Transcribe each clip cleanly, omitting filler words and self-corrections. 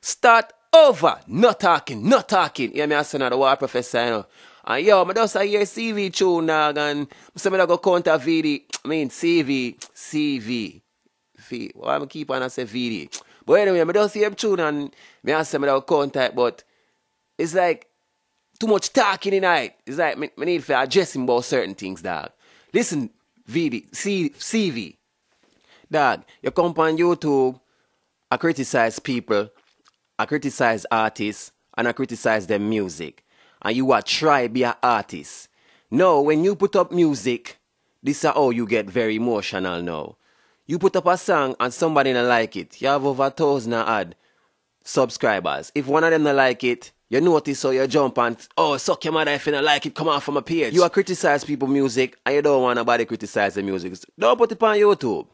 Start over. Not talking, not talking. Yeah, me a son of the war professor, you know. And yo, I just hear CV tune, dog, and some of go counter VD. I mean, CV. Why am I keep on and say VD? But anyway, I just hear tune and me ask some of contact, but it's like too much talking in it. It's like me need to address him about certain things, dog. Listen, CV. Dog, you come on YouTube, I criticize people, I criticize artists, and I criticize their music. And you are try be an artist. No, when you put up music, this is how you get very emotional now. You put up a song and somebody don't like it. You have over 1,000 odd subscribers. If one of them don't like it, you notice so you jump and, oh, suck your mother if you don't like it, come off from a page. You are criticize people's music and you don't want nobody criticize the music. Don't put it on YouTube.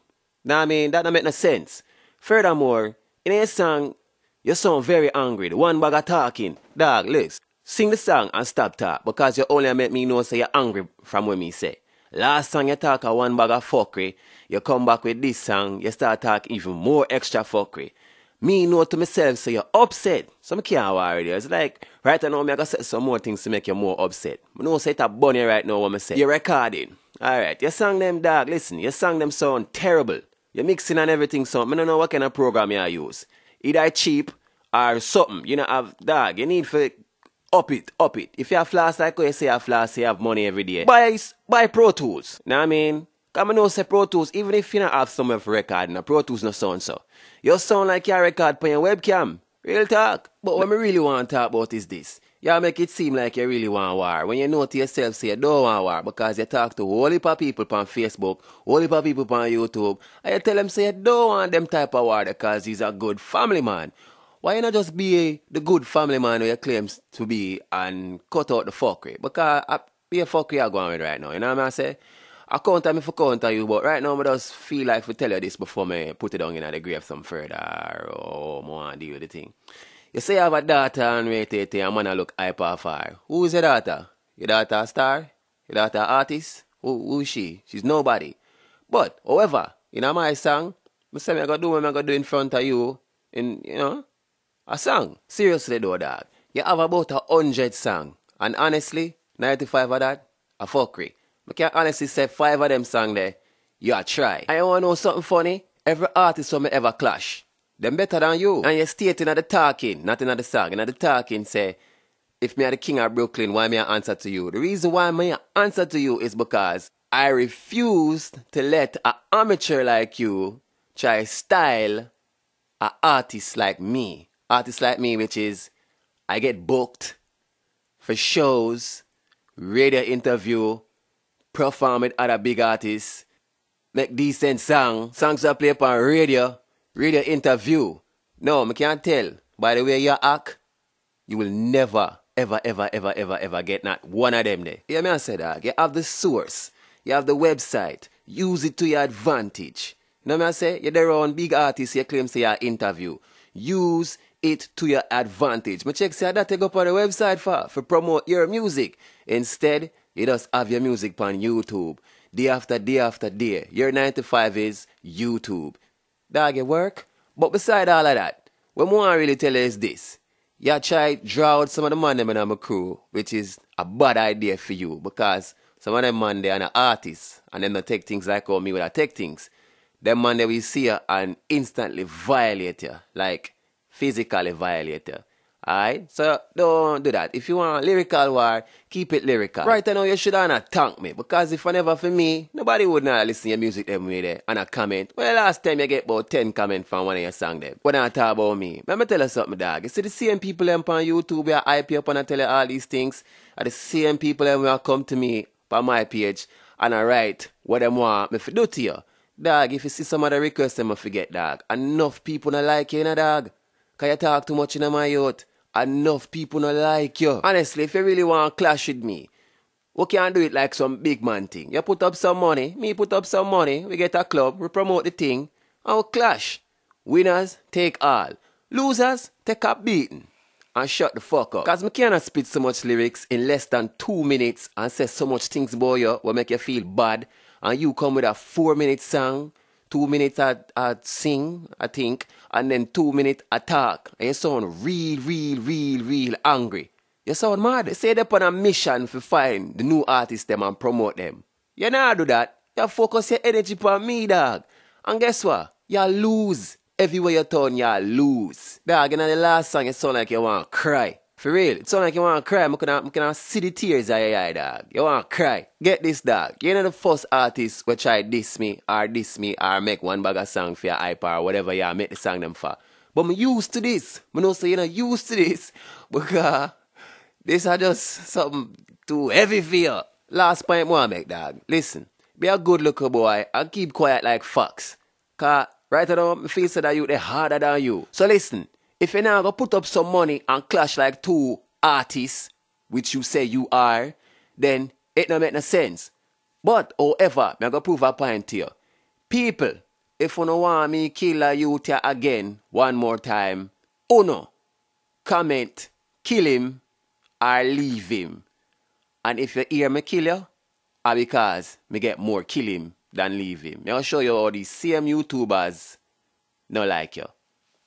Know what I mean? That don't make no sense. Furthermore, in a song, you sound very angry. The one bag of talking. Dog, listen. Sing the song and stop talk because you only make me know say you're angry from what me say. Last song you talk a one bag of fuckery, you come back with this song, you start talking even more extra fuckery. Me know to myself say you're upset. So I can't worry. It's like, right now I gotta say some more things to make you more upset. I know say it's a bunny right now what I say. You're recording. Alright, you sang them, dog, listen, you sang them sound terrible. You're mixing and everything sound. I don't know what kind of program you use. Either cheap or something. You know, have, dog, you need for up it. If you have floss like you say you have floss, you have money every day. Buy Pro Tools. Know what I mean? Because I know say Pro Tools, even if you don't have somewhere for recording, Pro Tools no sound so. You sound like you record on your webcam. Real talk. But what I really want to talk about is this. You make it seem like you really want war. When you know to yourself say you don't want war because you talk to a whole heap of people on Facebook, whole heap of people on YouTube, and you tell them say you don't want them type of war because he's a good family man. Why you not just be the good family man who you claims to be and cut out the fuckery? Because be a fuckery you're going with right now. You know what I say? I counter me for counter you, but right now I just feel like to tell you this before me put it down in the grave some further or more and deal with the thing. You say you have a daughter and wait and man look hyper far. Who is your daughter? Your daughter a star? Your daughter an artist? Who is she? She's nobody. But, however, in my song, I say I'm going to do what I'm going to do in front of you in, you know, a song. Seriously though, dog. You have about 100 songs. And honestly, 95 of that, a fuckery. I can honestly say 5 of them songs there, you a try. And you want to know something funny? Every artist who me ever clash, them better than you. And you stating at the talking, not in the song. In the talking say, if me are the king of Brooklyn, why me I answer to you? The reason why me I answer to you is because I refuse to let an amateur like you try style an artist like me. Artist like me, which is, I get booked for shows, radio interview, perform with other big artists, make decent songs I play upon radio interview. No, I can't tell. By the way you act, you will never, ever get not one of them there. You hear me I say that? You have the source, you have the website, use it to your advantage. You know what I say? You're there on big artists, you claim say your interview. Use it to your advantage. I check say that take up on the website for promote your music. Instead, you just have your music on YouTube. Day after day. Your 9 to 5 is YouTube. Dog, it work? But beside all of that, what I want to really tell you is this. You try draw out some of the man them in my crew, which is a bad idea for you because some of them man they are artists and them don't take things like how me would take things. Them man they will see you and instantly violate you, like physically violate you. Alright? So don't do that. If you want lyrical war, keep it lyrical. Right now you should not thank me because if I never for me, nobody would not listen to your music them way there and a comment. Well, last time you get about 10 comments from one of your songs them. When I talk about me, let me tell you something, dog. You see the same people them on YouTube where I hype you up and I tell you all these things are the same people them will come to me on my page and I write what them want me to do to you. Dog, if you see some of the requests them I forget, dog. Enough people not like you, dog. Because you talk too much in my youth. Enough people not like you. Honestly, if you really want to clash with me, we can do it like some big man thing. You put up some money, me put up some money, we get a club, we promote the thing, and we clash. Winners take all. Losers take a beating. And shut the fuck up. Because I cannot spit so much lyrics in less than 2 minutes and say so much things about you will make you feel bad. And you come with a 4-minute song, 2 minutes I sing, I think, and then 2 minutes attack. And you sound real angry. You sound mad. Say they're on a mission to find the new artists them and promote them. You not do that. You focus your energy on me, dog. And guess what? You lose. Everywhere you turn, you lose. Dog, in the last song, it sound like you want to cry. For real, it sound like you want to cry. I can see the tears in your eye, dog. You want to cry. Get this, dog. You're not the first artist who try diss me or make one bag of song for your hype or whatever you make the song them for. But I'm used to this. I know say you're not used to this because this is just something too heavy for you. Last point I want to make, dog. Listen, be a good looker boy and keep quiet like fox. Because right now, I feel so that they're harder than you. So listen. If you're not going to put up some money and clash like two artists, which you say you are, then it don't make no sense. But, however, I'm going to prove a point to you. People, if you don't want me kill a youth again, one more time, uno, comment, kill him, or leave him. And if you hear me kill you, it's because me get more kill him than leave him. I'll show you how these same YouTubers don't like you.